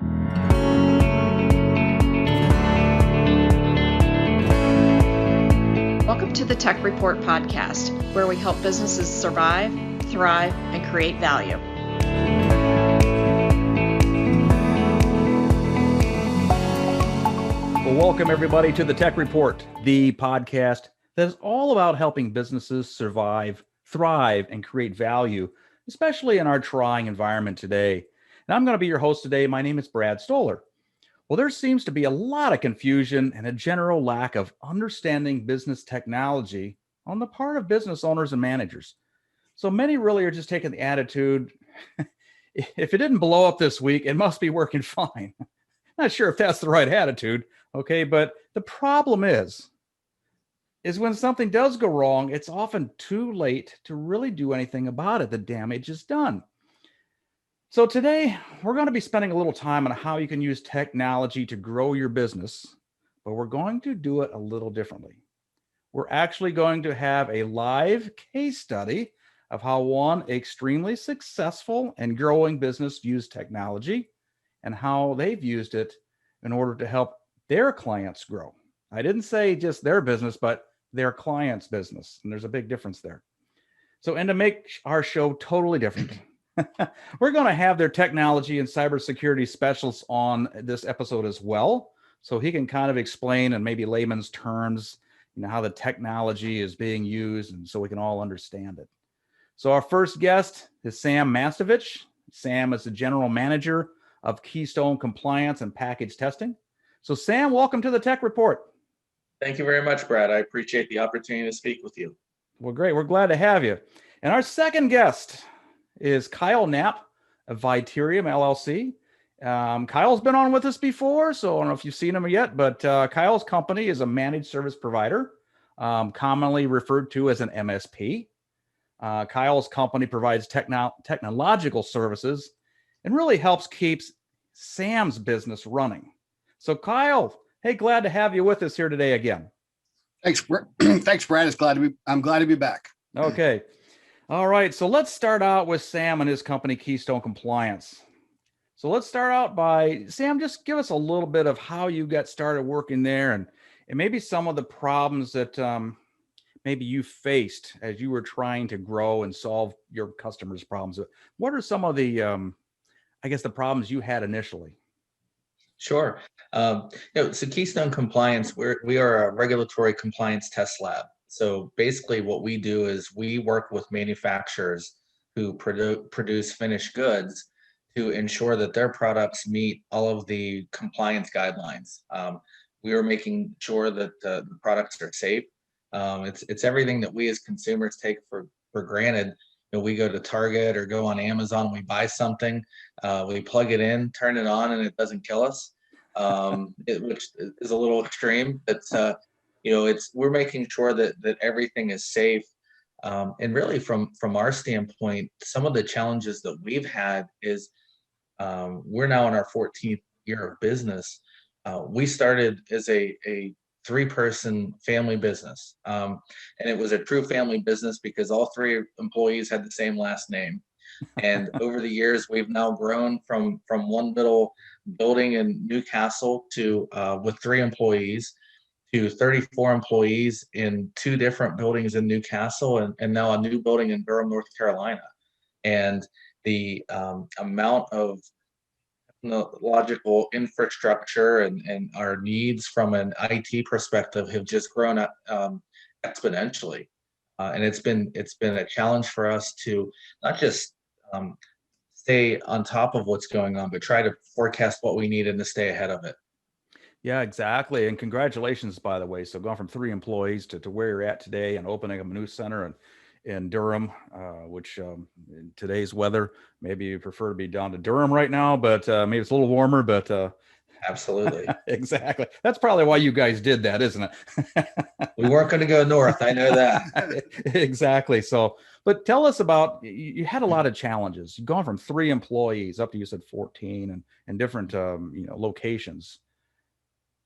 Welcome to the TEC Report podcast, where we help businesses survive, thrive, and create value. Well, welcome everybody to the TEC Report, the podcast that is all about helping businesses survive, thrive, and create value, especially in our trying environment today. And I'm going to be your host today. My name is Brad Stoller. Well, there seems to be a lot of confusion and a general lack of understanding business technology on the part of business owners and managers. So many really are just taking the attitude, if it didn't blow up this week, it must be working fine. Not sure if that's the right attitude, okay? But the problem is when something does go wrong, it's often too late to really do anything about it. The damage is done. So today, we're going to be spending a little time on how you can use technology to grow your business, but we're going to do it a little differently. We're actually going to have a live case study of how one extremely successful and growing business used technology and how they've used it in order to help their clients grow. I didn't say just their business, but their client's business. And there's a big difference there. So, and to make our show totally different, we're going to have their technology and cybersecurity specialists on this episode as well. So he can kind of explain in maybe layman's terms, how the technology is being used, and so we can all understand it. So our first guest is Sam Mastovich. Sam is the general manager of Keystone Compliance and Package Testing. So Sam, welcome to the TEC Report. Thank you very much, Brad. I appreciate the opportunity to speak with you. Well, great. We're glad to have you. And our second guest is Knapp of Viterium, LLC. Kyle's been on with us before, so I don't know if you've seen him yet, but Kyle's company is a managed service provider, commonly referred to as an MSP. Kyle's company provides technological services and really helps keep Sam's business running. So Kyle, hey, glad to have you with us here today again. Thanks, thanks, Brad. I'm glad to be back. Okay. All right. So let's start out with Sam and his company, Keystone Compliance. So let's start out by, Sam, just give us a little bit of how you got started working there and maybe some of the problems that maybe you faced as you were trying to grow and solve your customers' problems. What are some of the, the problems you had initially? Sure. So Keystone Compliance, we are a regulatory compliance test lab. So basically what we do is we work with manufacturers who produce finished goods to ensure that their products meet all of the compliance guidelines. We are making sure that the products are safe. It's everything that we as consumers take for granted. We go to Target or go on Amazon, we buy something, we plug it in, turn it on, and it doesn't kill us, which is a little extreme. But we're making sure that everything is safe. And really, from our standpoint, some of the challenges that we've had is we're now in our 14th year of business. We started as a 3-person family business. And it was a true family business because all 3 employees had the same last name. And over the years, we've now grown from one little building in Newcastle to with 3 employees to 34 employees in 2 different buildings in Newcastle and now a new building in Durham, North Carolina. And the amount of technological infrastructure and our needs from an IT perspective have just grown up exponentially, and it's been a challenge for us to not just stay on top of what's going on, but try to forecast what we need and to stay ahead of it. Yeah, exactly. And congratulations, by the way. So going from 3 employees to where you're at today and opening a new center in Durham, which in today's weather, maybe you prefer to be down to Durham right now, but maybe it's a little warmer, but absolutely. Exactly. That's probably why you guys did that, isn't it? We weren't going to go north. I know that. Exactly. So, but tell us about, you had a lot of challenges. You've gone from 3 employees up to, you said 14 and different, locations.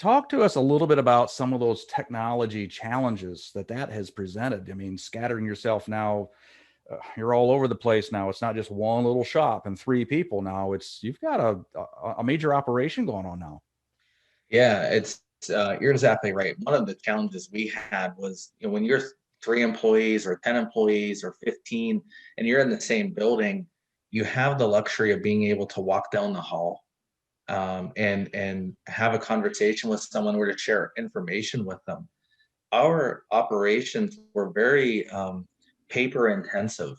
Talk to us a little bit about some of those technology challenges that has presented. I mean, scattering yourself now you're all over the place now. It's not just one little shop and 3 people now. You've got a major operation going on now. Yeah, you're exactly right. One of the challenges we had was, when you're 3 employees or 10 employees or 15 and you're in the same building, you have the luxury of being able to walk down the hall, and have a conversation with someone or to share information with them. Our operations were very paper intensive.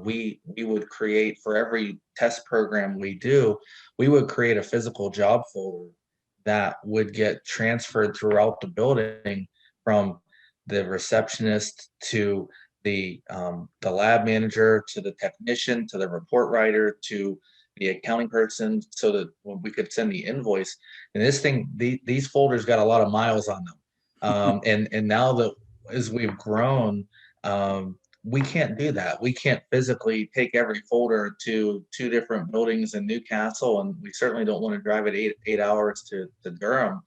We would create, for every test program we do, we would create a physical job folder that would get transferred throughout the building, from the receptionist to the lab manager to the technician to the report writer to the accounting person, so that when we could send the invoice. And these folders got a lot of miles on them. And now that, as we've grown, we can't do that. We can't physically take every folder to 2 different buildings in Newcastle, and we certainly don't want to drive it eight hours to Durham.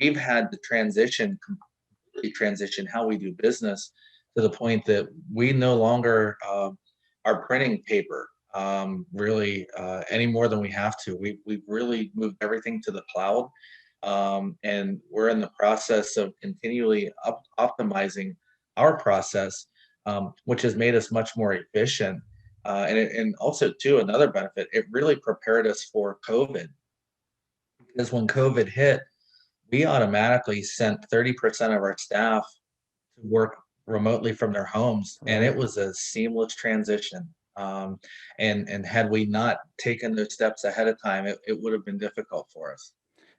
We've had to completely transition how we do business, to the point that we no longer are printing paper really any more than we have to. We've really moved everything to the cloud. And we're in the process of continually optimizing our process, which has made us much more efficient. And also, too, another benefit, it really prepared us for COVID. Because when COVID hit, we automatically sent 30% of our staff to work remotely from their homes, and it was a seamless transition. And had we not taken those steps ahead of time, it would have been difficult for us.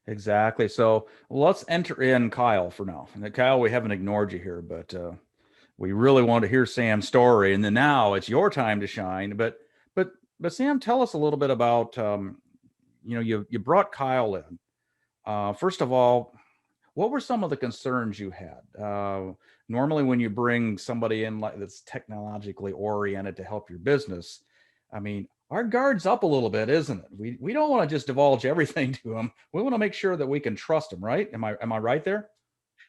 Exactly. So let's enter in Kyle for now. And Kyle, we haven't ignored you here, but we really want to hear Sam's story. And then now it's your time to shine. But Sam, tell us a little bit about you brought Kyle in. First of all, what were some of the concerns you had? Normally, when you bring somebody in that's technologically oriented to help your business, I mean, our guard's up a little bit, isn't it? We don't want to just divulge everything to them. We want to make sure that we can trust them, right? Am I right there?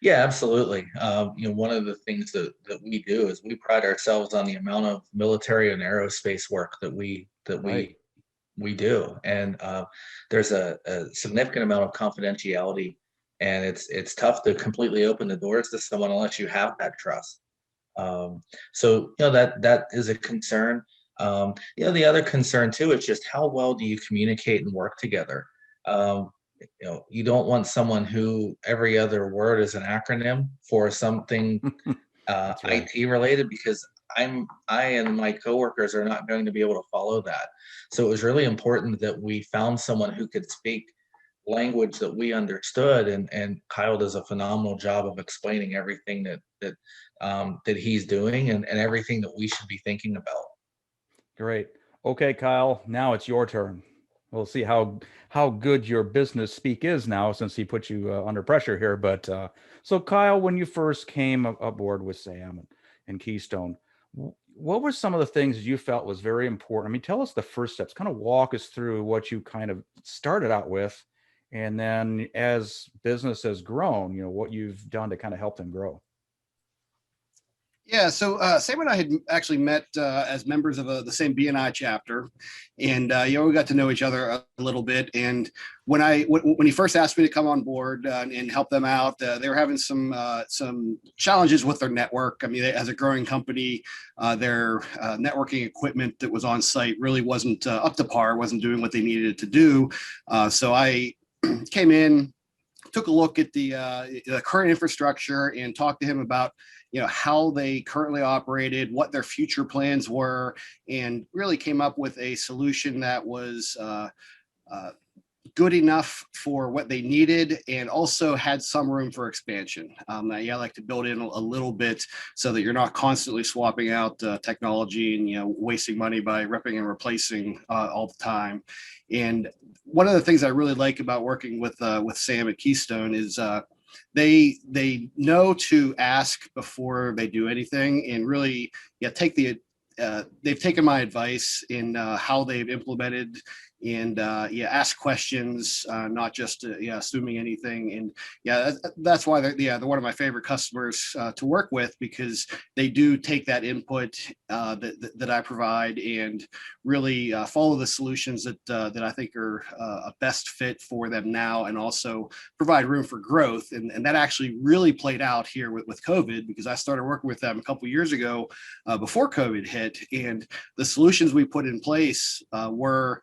Yeah, absolutely. One of the things that we do is we pride ourselves on the amount of military and aerospace work that we do, and there's a significant amount of confidentiality, and it's tough to completely open the doors to someone unless you have that trust. So that is a concern. The other concern too is just how well do you communicate and work together. You don't want someone who every other word is an acronym for something right. IT related, because I and my coworkers are not going to be able to follow that. So it was really important that we found someone who could speak language that we understood, and Kyle does a phenomenal job of explaining everything that he's doing, and everything that we should be thinking about. Great. Okay, Kyle, now it's your turn. We'll see how good your business speak is now, since he put you under pressure here. But so Kyle, when you first came aboard with Sam and Keystone, what were some of the things you felt was very important? I mean, tell us the first steps, kind of walk us through what you kind of started out with, and then as business has grown, what you've done to kind of help them grow. Yeah, so Sam and I had actually met as members of the same BNI chapter, and we got to know each other a little bit. And when he first asked me to come on board and help them out, they were having some challenges with their network. I mean, as a growing company, their networking equipment that was on site really wasn't up to par, wasn't doing what they needed it to do. So I came in, took a look at the current infrastructure, and talked to him about how they currently operated, what their future plans were, and really came up with a solution that was good enough for what they needed, and also had some room for expansion. I like to build in a little bit so that you're not constantly swapping out technology and wasting money by ripping and replacing all the time. And one of the things I really like about working with Sam at Keystone is they know to ask before they do anything, and really they've taken my advice in how they've implemented and ask questions, not just assuming anything. And that's why they're one of my favorite customers to work with, because they do take that input that I provide and really follow the solutions that I think are a best fit for them now, and also provide room for growth. And that actually really played out here with COVID, because I started working with them a couple of years ago before COVID hit, and the solutions we put in place were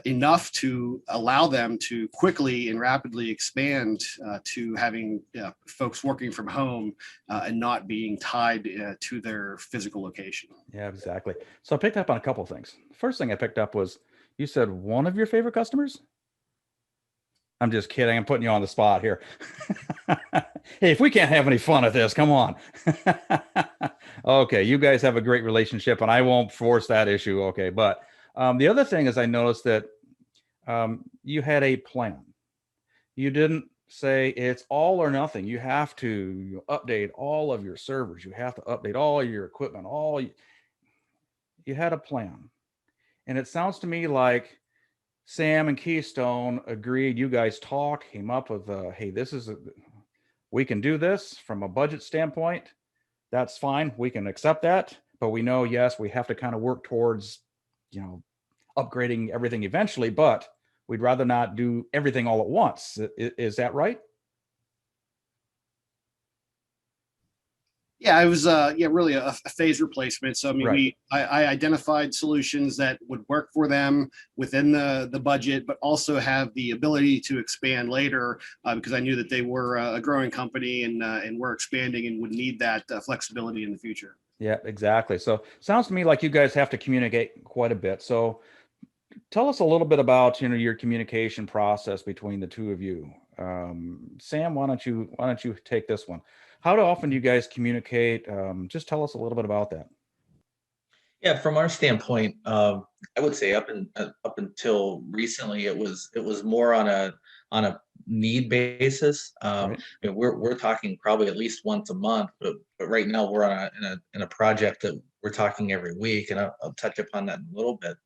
enough to allow them to quickly and rapidly expand to having folks working from home and not being tied to their physical location. Yeah, exactly. So I picked up on a couple of things. First thing I picked up was you said one of your favorite customers? I'm just kidding. I'm putting you on the spot here. Hey, if we can't have any fun at this, come on. Okay, you guys have a great relationship, and I won't force that issue. Okay, but the other thing is I noticed that you had a plan. You didn't say it's all or nothing. You have to update all of your servers. You have to update all your equipment. You had a plan. And it sounds to me like Sam and Keystone agreed. You guys talked, came up with, hey, we can do this from a budget standpoint. That's fine. We can accept that. But we know, yes, we have to kind of work towards, upgrading everything eventually, but we'd rather not do everything all at once. Is that right? Yeah, it was really a phase replacement. So I mean, Right. I identified solutions that would work for them within the budget, but also have the ability to expand later, because I knew that they were a growing company and were expanding and would need that flexibility in the future. Yeah, exactly. So sounds to me like you guys have to communicate quite a bit. So tell us a little bit about your communication process between the two of you. Sam, why don't you take this one? How often do you guys communicate? Just tell us a little bit about that. Yeah, from our standpoint, I would say up until recently, it was more on a need basis. Right. We're talking probably at least once a month, but right now we're on in a project that we're talking every week, and I'll touch upon that in a little bit.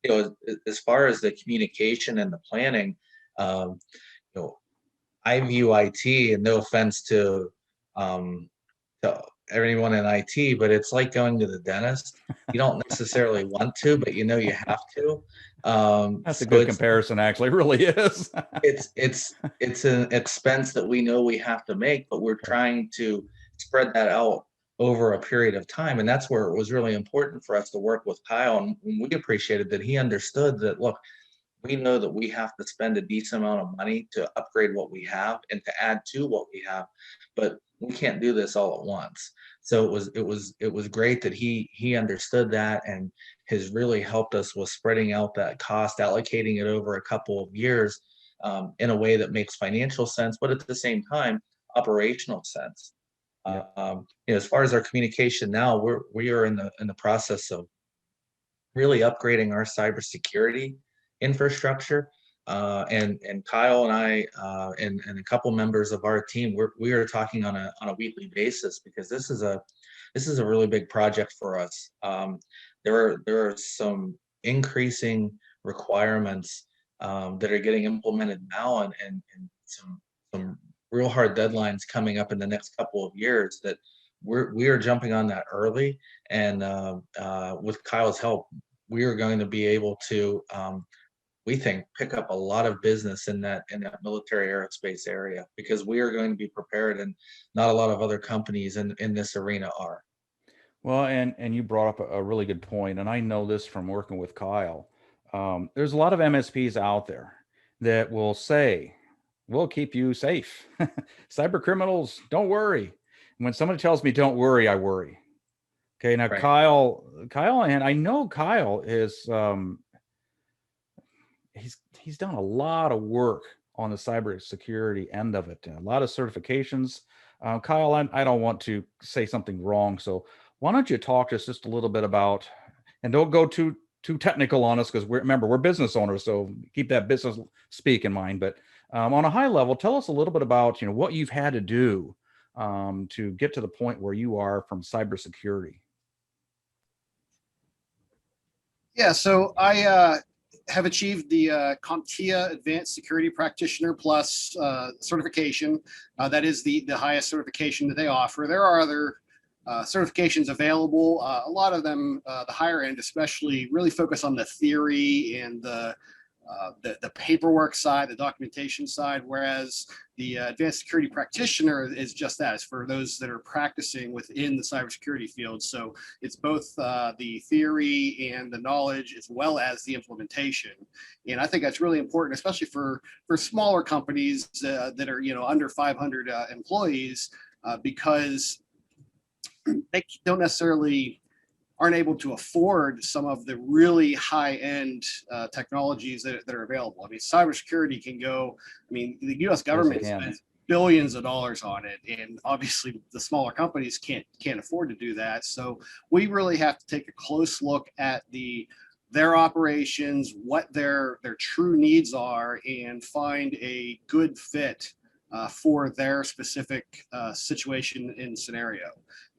But as far as the communication and the planning, um, you know, I view IT, and no offense um, to everyone in IT, but it's like going to the dentist. You don't necessarily want to, but you have to. That's a So good comparison, actually. It really is. it's an expense that we know we have to make, but we're trying to spread that out over a period of time. And that's where it was really important for us to work with Kyle. And we appreciated that he understood that, look, we know that we have to spend a decent amount of money to upgrade what we have and to add to what we have, but we can't do this all at once. So it was great that he understood that, and has really helped us with spreading out that cost, allocating it over a couple of years, in a way that makes financial sense, but at the same time, operational sense. Yeah. As far as our communication now, we are in the process of really upgrading our cybersecurity infrastructure. And Kyle and I, and a couple members of our team, we are talking on a weekly basis, because this is a really big project for us. There are some increasing requirements that are getting implemented now, and some real hard deadlines coming up in the next couple of years that we are jumping on that early. And with Kyle's help, we are going to be able to, we think, pick up a lot of business in that military aerospace area, because we are going to be prepared, and not a lot of other companies in this arena are. Well, and you brought up a really good point, and I know this from working with Kyle. There's a lot of MSPs out there that will say, "We'll keep you safe." Cyber criminals, don't worry. When somebody tells me don't worry, I worry. Okay, now Right. Kyle, and I know Kyle is he's done a lot of work on the cybersecurity end of it, a lot of certifications. Kyle, I don't want to say something wrong, so why don't you talk to us just a little bit about, and don't go too technical on us, because remember, we're business owners, so keep that business speak in mind. But on a high level, tell us a little bit about what you've had to do to get to the point where you are from cybersecurity. Yeah, so I have achieved the CompTIA Advanced Security Practitioner Plus certification. That is the highest certification that they offer. There are other certifications available. A lot of them, the higher end especially, really focus on the theory and the paperwork side, the documentation side, whereas the advanced security practitioner is just that. It's for those that are practicing within the cybersecurity field. So it's both the theory and the knowledge as well as the implementation. And I think that's really important, especially for smaller companies that are, under 500 employees, because they don't necessarily aren't able to afford some of the really high-end technologies that are available. I mean, cybersecurity can go, the U.S. government spends billions of dollars on it, and obviously the smaller companies can't afford to do that. So we really have to take a close look at their operations, what their true needs are, and find a good fit for their specific situation and scenario.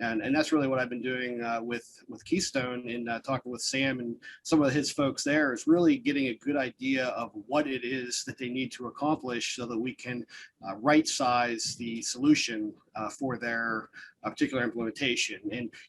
And that's really what I've been doing with Keystone, and talking with Sam and some of his folks there, is really getting a good idea of what it is that they need to accomplish so that we can right size the solution for their particular implementation.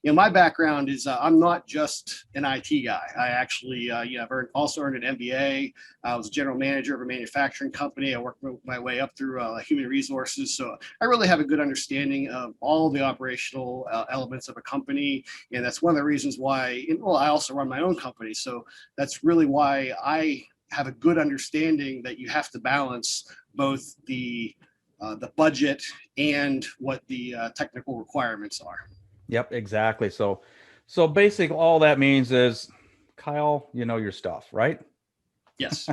And my background is I'm not just an IT guy. I actually I've also earned an MBA. I was a general manager of a manufacturing company. I worked my way up through human resources, so I really have a good understanding of all the operational elements of a company. And that's one of the reasons why, I also run my own company. So that's really why I have a good understanding that you have to balance both the budget and what the technical requirements are. Yep, exactly. So basically all that means is, Kyle, you know your stuff, right? Yes.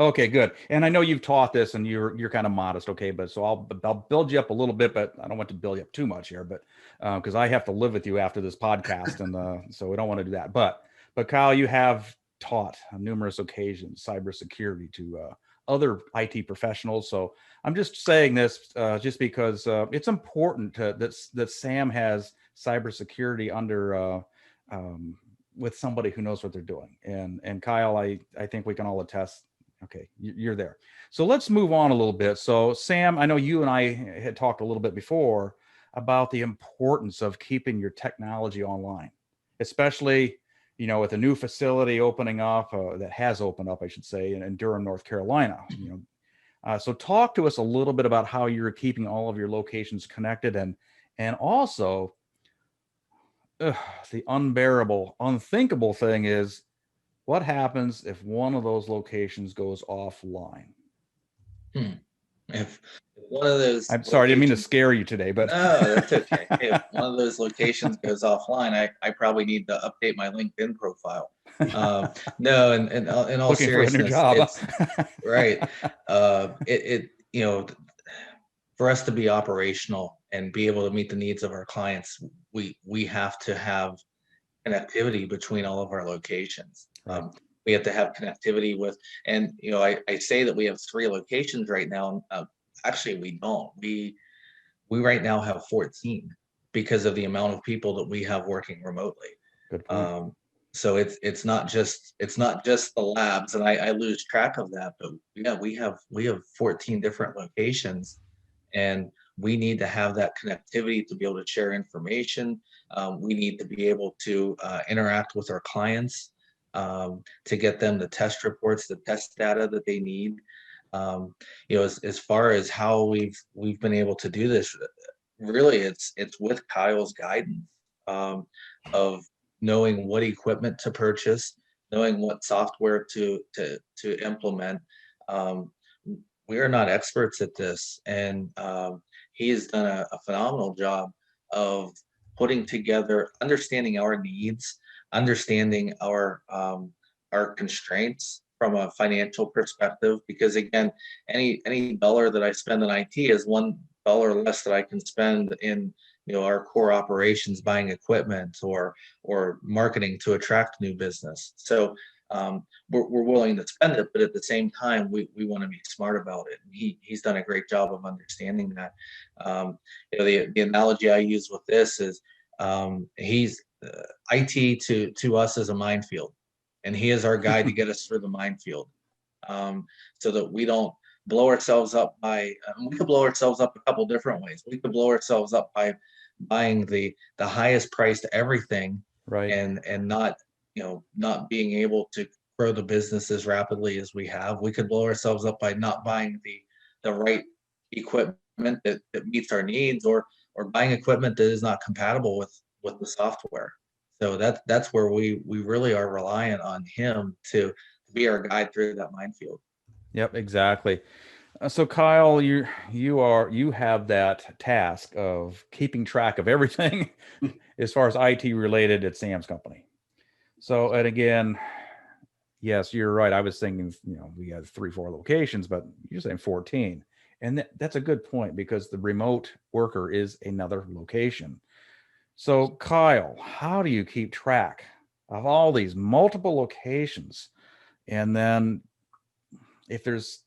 Okay, good. And I know you've taught this and you're kind of modest. Okay. But so I'll build you up a little bit, but I don't want to build you up too much here, but because I have to live with you after this podcast. And so we don't want to do that. But Kyle, you have taught on numerous occasions cybersecurity to other IT professionals. So I'm just saying this just because it's important that Sam has cybersecurity under with somebody who knows what they're doing. And Kyle, I think we can all attest. Okay, you're there. So let's move on a little bit. So Sam, I know you and I had talked a little bit before about the importance of keeping your technology online, especially, with a new facility opening up that has opened up, I should say, in Durham, North Carolina. So talk to us a little bit about how you're keeping all of your locations connected, and also the unbearable, unthinkable thing is, what happens if one of those locations goes offline? If one of those, I'm sorry, I didn't mean to scare you today, but no, that's okay. If one of those locations goes offline, I probably need to update my LinkedIn profile. No, and in all looking seriousness, for a new job. it's right. For us to be operational and be able to meet the needs of our clients, we have to have connectivity between all of our locations. Right. We have to have connectivity with, and I say that we have 3 locations right now. Actually, we don't. We right now have 14 because of the amount of people that we have working remotely. Good point. So it's not just the labs, and I lose track of that. But yeah, we have 14 different locations, and we need to have that connectivity to be able to share information. We need to be able to interact with our clients, to get them the test reports, the test data that they need. As far as how we've been able to do this, really it's with Kyle's guidance, of knowing what equipment to purchase, knowing what software to implement. We are not experts at this, and he has done a phenomenal job of putting together, understanding our needs, understanding our constraints from a financial perspective. Because again, any dollar that I spend in IT is $1 less that I can spend in our core operations, buying equipment or marketing to attract new business. So we're willing to spend it, but at the same time, we want to be smart about it. And he's done a great job of understanding that. The analogy I use with this is, he's IT to us is a minefield, and he is our guide to get us through the minefield. so that we don't blow ourselves up by, we could blow ourselves up a couple different ways. We could blow ourselves up by buying the highest priced everything, Right. and not, not being able to grow the business as rapidly as we have. We could blow ourselves up by not buying the right equipment that meets our needs, or buying equipment that is not compatible with the software. So that's where we really are reliant on him to be our guide through that minefield. Yep, exactly. So Kyle, you have that task of keeping track of everything as far as IT related at Sam's company. So, and again, yes, you're right. I was thinking, we have 3-4 locations, but you're saying 14. And that's a good point, because the remote worker is another location. So Kyle, how do you keep track of all these multiple locations? And then if there's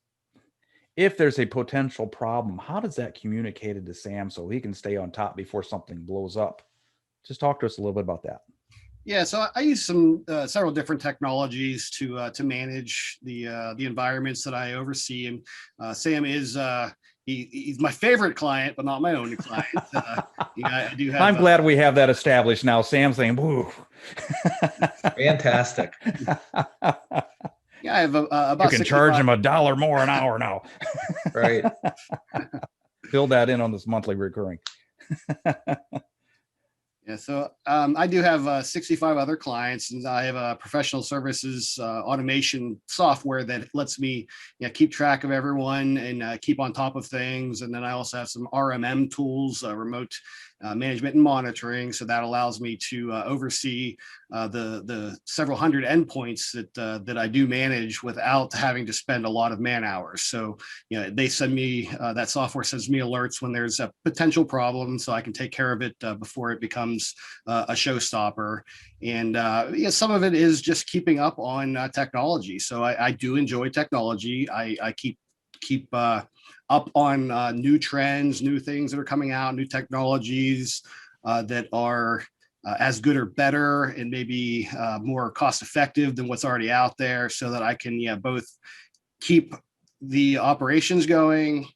a potential problem, how does that communicated to Sam so he can stay on top before something blows up? Just talk to us a little bit about that. Yeah, so I use several different technologies to manage the environments that I oversee, and Sam is he's my favorite client, but not my only client. I do have. I'm glad we have that established now. Sam's saying, "Woo, Fantastic." Yeah, I have about. You can charge him $1 more an hour now." Right. Fill that in on this monthly recurring. Yeah, so I do have 65 other clients, and I have a professional services automation software that lets me keep track of everyone and keep on top of things. And then I also have some RMM tools, remote management and monitoring. So that allows me to oversee the several hundred endpoints that I do manage without having to spend a lot of man hours. So they send me that software sends me alerts when there's a potential problem, so I can take care of it before it becomes a showstopper. And some of it is just keeping up on technology. So I do enjoy technology. I keep up on new trends, new things that are coming out, new technologies that are as good or better, and maybe more cost effective than what's already out there, so that I can both keep the operations going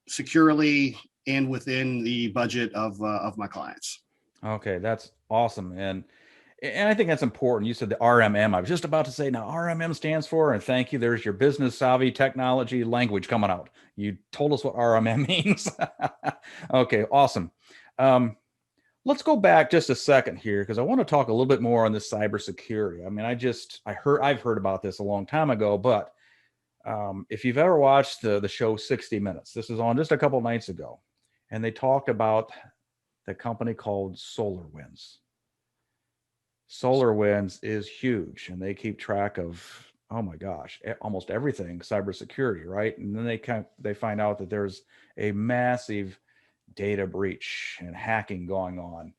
securely and within the budget of my clients. Okay, that's awesome. And I think that's important. You said the RMM. I was just about to say, now RMM stands for, and thank you, there's your business savvy technology language coming out. You told us what RMM means. Okay, awesome. Let's go back just a second here, because I want to talk a little bit more on this cybersecurity. I mean, I've heard about this a long time ago, but if you've ever watched the show 60 Minutes, this is on just a couple nights ago, and they talked about the company called SolarWinds. SolarWinds is huge, and they keep track of, oh my gosh, almost everything cybersecurity, right? And then they find out that there's a massive data breach and hacking going on.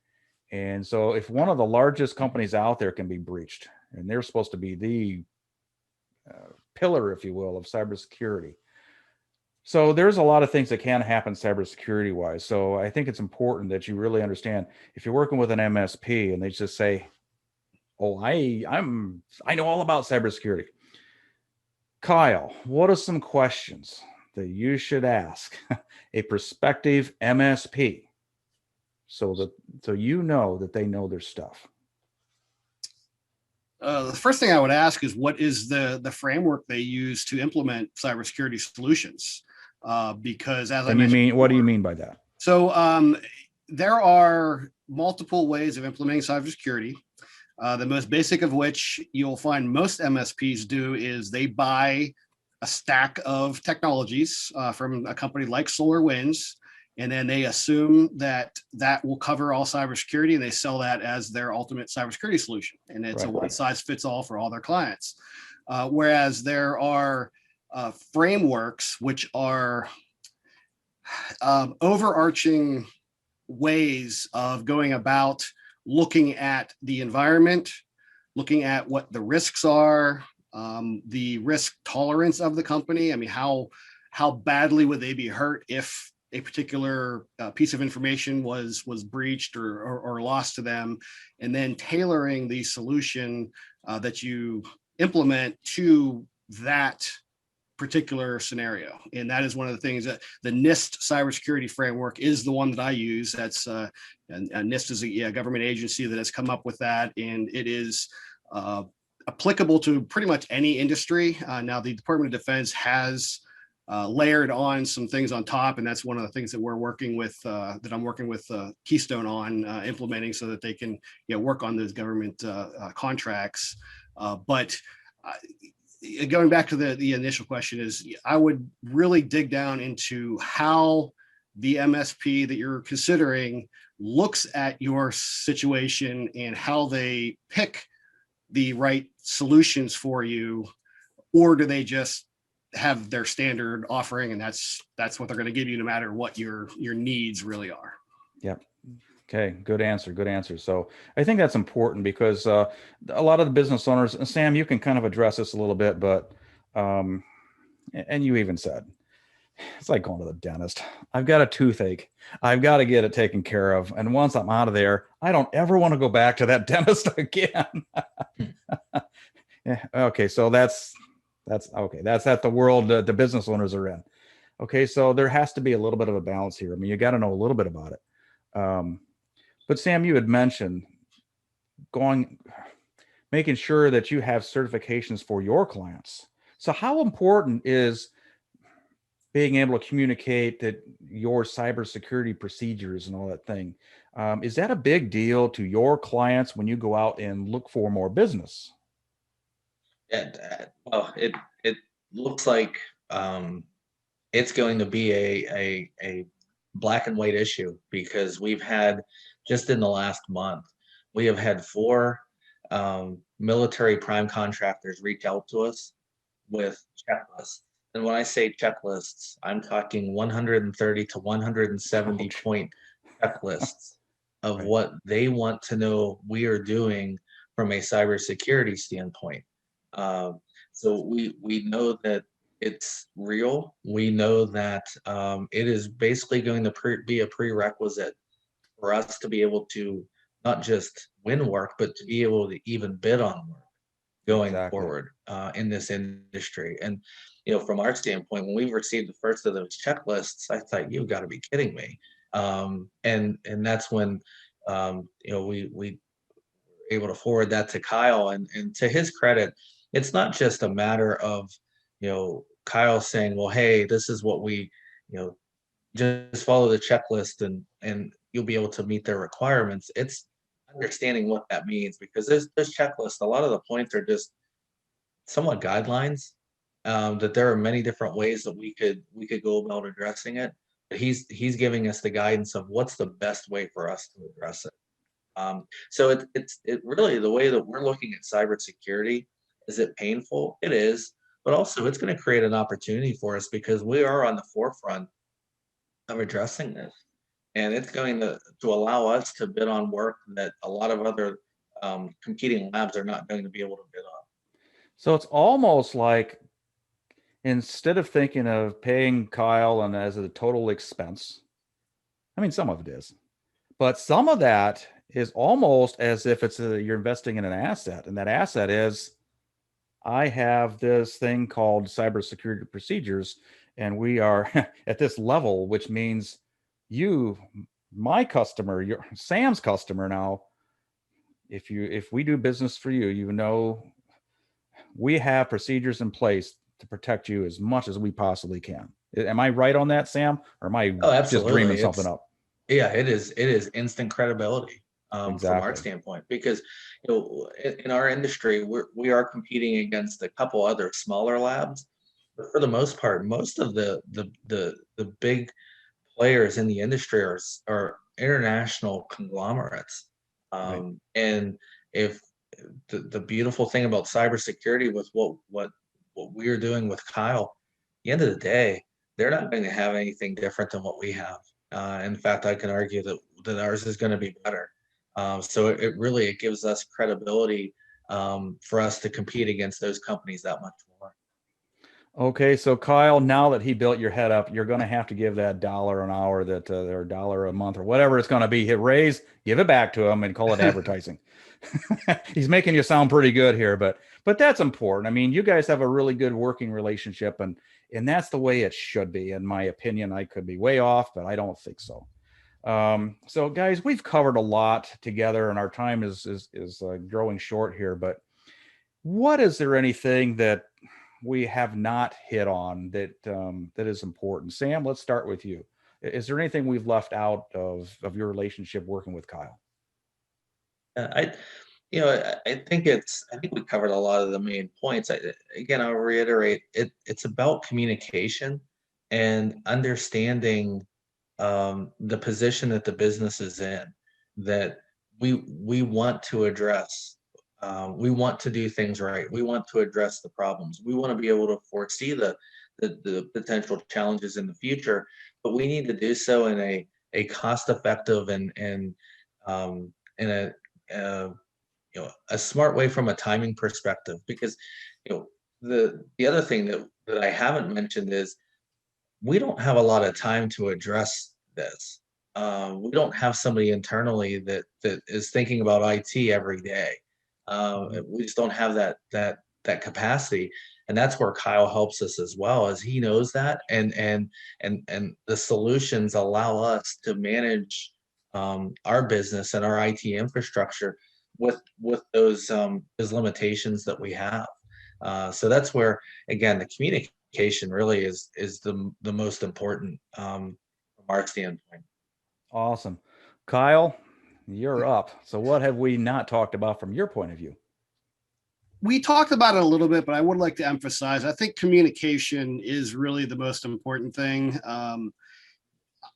And so if one of the largest companies out there can be breached, and they're supposed to be the pillar, if you will, of cybersecurity. So there's a lot of things that can happen cybersecurity wise. So I think it's important that you really understand, if you're working with an MSP and they just say, "Oh, I know all about cybersecurity." Kyle, what are some questions that you should ask a prospective MSP so you know that they know their stuff? The first thing I would ask is, what is the framework they use to implement cybersecurity solutions? Because as I mentioned, what do you mean by that? So there are multiple ways of implementing cybersecurity. The most basic of which you'll find most MSPs do is they buy a stack of technologies from a company like SolarWinds, and then they assume that will cover all cybersecurity, and they sell that as their ultimate cybersecurity solution. And it's a one size fits all for all their clients. Whereas there are frameworks which are overarching ways of going about looking at the environment, looking at what the risks are, the risk tolerance of the company. I mean, how badly would they be hurt if a particular piece of information was breached or lost to them, and then tailoring the solution that you implement to that particular scenario. And that is one of the things that the NIST cybersecurity framework is the one that I use. That's and NIST is a government agency that has come up with that, and it is applicable to pretty much any industry. Now, the Department of Defense has layered on some things on top, and that's one of the things that we're working with, that I'm working with Keystone on implementing, so that they can work on those government contracts. But going back to the initial question, is I would really dig down into how the MSP that you're considering looks at your situation and how they pick the right solutions for you, or do they just have their standard offering and that's what they're going to give you no matter what your needs really are? Yep. Okay, good answer. Good answer. So I think that's important because a lot of the business owners, and Sam, you can kind of address this a little bit, but and you even said it's like going to the dentist. I've got a toothache. I've got to get it taken care of, and once I'm out of there, I don't ever want to go back to that dentist again. Yeah. Okay, so that's okay. That's the world the business owners are in. Okay, so there has to be a little bit of a balance here. I mean, you got to know a little bit about it. But Sam, you had mentioned making sure that you have certifications for your clients. So how important is being able to communicate that your cybersecurity procedures and all that thing? Is that a big deal to your clients when you go out and look for more business? Yeah, well, it looks like it's going to be a black and white issue, because we've had, just in the last month, we have had 4 military prime contractors reach out to us with checklists. And when I say checklists, I'm talking 130 to 170 point checklists of Right. what they want to know we are doing from a cybersecurity standpoint. So we know that it's real. We know that it is basically going to be a prerequisite for us to be able to not just win work, but to be able to even bid on work going Exactly. forward in this industry. And from our standpoint, when we received the first of those checklists, I thought, you've got to be kidding me. And that's when we were able to forward that to Kyle, and to his credit, it's not just a matter of Kyle saying, well, hey, this is what we just follow the checklist and you'll be able to meet their requirements. It's understanding what that means, because there's checklists. A lot of the points are just somewhat guidelines, that there are many different ways that we could go about addressing it. But he's giving us the guidance of what's the best way for us to address it. So it's really, the way that we're looking at cybersecurity. Is it painful? It is, but also it's going to create an opportunity for us, because we are on the forefront of addressing this, and it's going to allow us to bid on work that a lot of other competing labs are not going to be able to bid on. So it's almost like, instead of thinking of paying Kyle and as a total expense, I mean, some of it is, but some of that is almost as if you're investing in an asset, and that asset is, I have this thing called cybersecurity procedures, and we are at this level, which means you, my customer, Sam's customer now, if we do business for you, we have procedures in place to protect you as much as we possibly can. Am I right on that, Sam? Or am I just dreaming something up? Yeah, it is instant credibility from our Exactly. standpoint, because in our industry, we are competing against a couple other smaller labs, but for the most part, most of the big players in the industry are international conglomerates. Right. And if the beautiful thing about cybersecurity with what we are doing with Kyle, at the end of the day, they're not going to have anything different than what we have. In fact, I can argue that ours is going to be better. So it gives us credibility for us to compete against those companies that much more. Okay, so Kyle, now that he built your head up, you're going to have to give that $1 an hour that or $1 a month or whatever it's going to be. Hit raise, give it back to him, and call it advertising. He's making you sound pretty good here, but that's important. I mean, you guys have a really good working relationship, and that's the way it should be. In my opinion, I could be way off, but I don't think so. So guys, we've covered a lot together, and our time is growing short here. But what is there anything that we have not hit on that that is important? Sam, let's start with you. Is there anything we've left out of your relationship working with Kyle? I think we covered a lot of the main points. I'll reiterate it's about communication and understanding the position that the business is in, that we want to address. We want to do things right. We want to address the problems. We want to be able to foresee the potential challenges in the future, but we need to do so in a cost-effective and in a smart way from a timing perspective. Because the other thing that I haven't mentioned is we don't have a lot of time to address this. We don't have somebody internally that is thinking about IT every day. We just don't have that capacity, and that's where Kyle helps us as well, as he knows that, and the solutions allow us to manage our business and our IT infrastructure with those limitations that we have. So that's where, again, the communication really is the most important from our standpoint. Awesome. Kyle, you're up. So what have we not talked about from your point of view? We talked about it a little bit, but I would like to emphasize, I think communication is really the most important thing.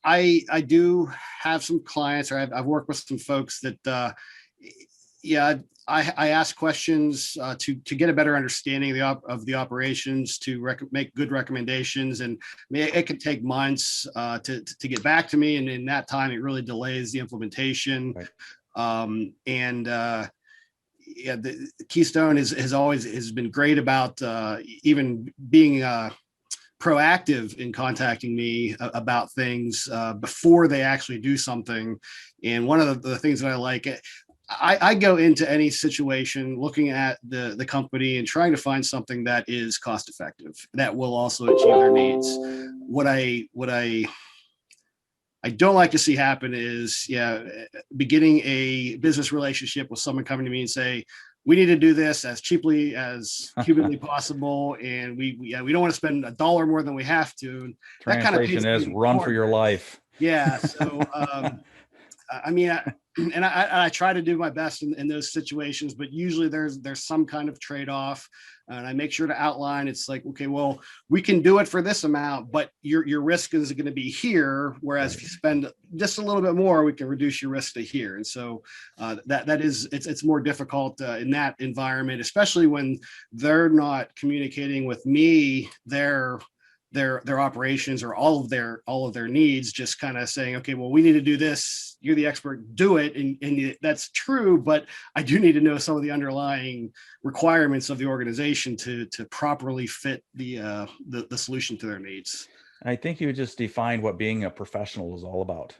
I do have some clients, or I've worked with some folks that, I ask questions to get a better understanding of the operations, to make good recommendations, and it can take months to get back to me, and in that time, it really delays the implementation. Right. The Keystone has been great about even being proactive in contacting me about things before they actually do something. And one of the things that I like, I go into any situation looking at the company and trying to find something that is cost effective, that will also achieve their needs. What I don't like to see happen is, beginning a business relationship with someone coming to me and say, we need to do this as cheaply as humanly possible, and we don't want to spend $1 more than we have to. Translation is run for your life. Yeah. So, I try to do my best in those situations, but usually there's some kind of trade-off, and I make sure to outline. It's like, okay, well, we can do it for this amount, but your risk is going to be here. Whereas if you spend just a little bit more, we can reduce your risk to here. And so it's more difficult in that environment, especially when they're not communicating with me their operations or all of their needs, just kind of saying, okay, well, we need to do this. You're the expert, do it. And that's true, but I do need to know some of the underlying requirements of the organization to properly fit the solution to their needs. I think you just defined what being a professional is all about.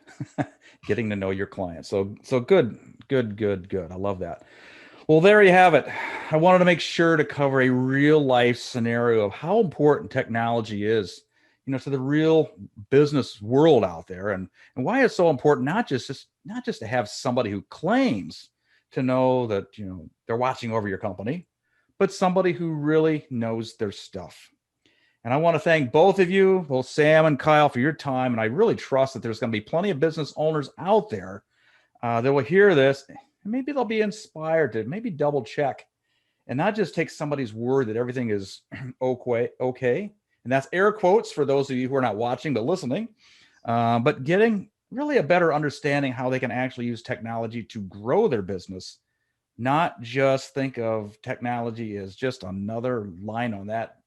Getting to know your clients. So good. I love that. Well, there you have it. I wanted to make sure to cover a real life scenario of how important technology is, to the real business world out there, and why it's so important, not just to have somebody who claims to know that, they're watching over your company, but somebody who really knows their stuff. And I want to thank both of you, both Sam and Kyle, for your time. And I really trust that there's going to be plenty of business owners out there that will hear this. And maybe they'll be inspired to maybe double check and not just take somebody's word that everything is okay. And that's air quotes for those of you who are not watching but listening, but getting really a better understanding how they can actually use technology to grow their business, not just think of technology as just another line on that,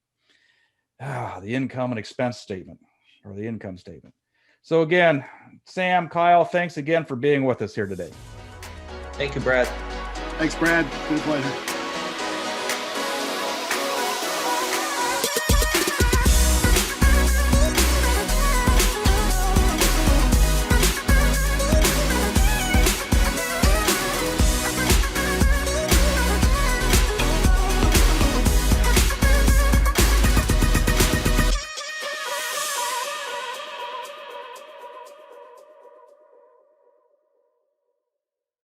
the income and expense statement, or the income statement. So again, Sam, Kyle, thanks again for being with us here today. Thank you, Brad. Thanks, Brad. It's been a pleasure.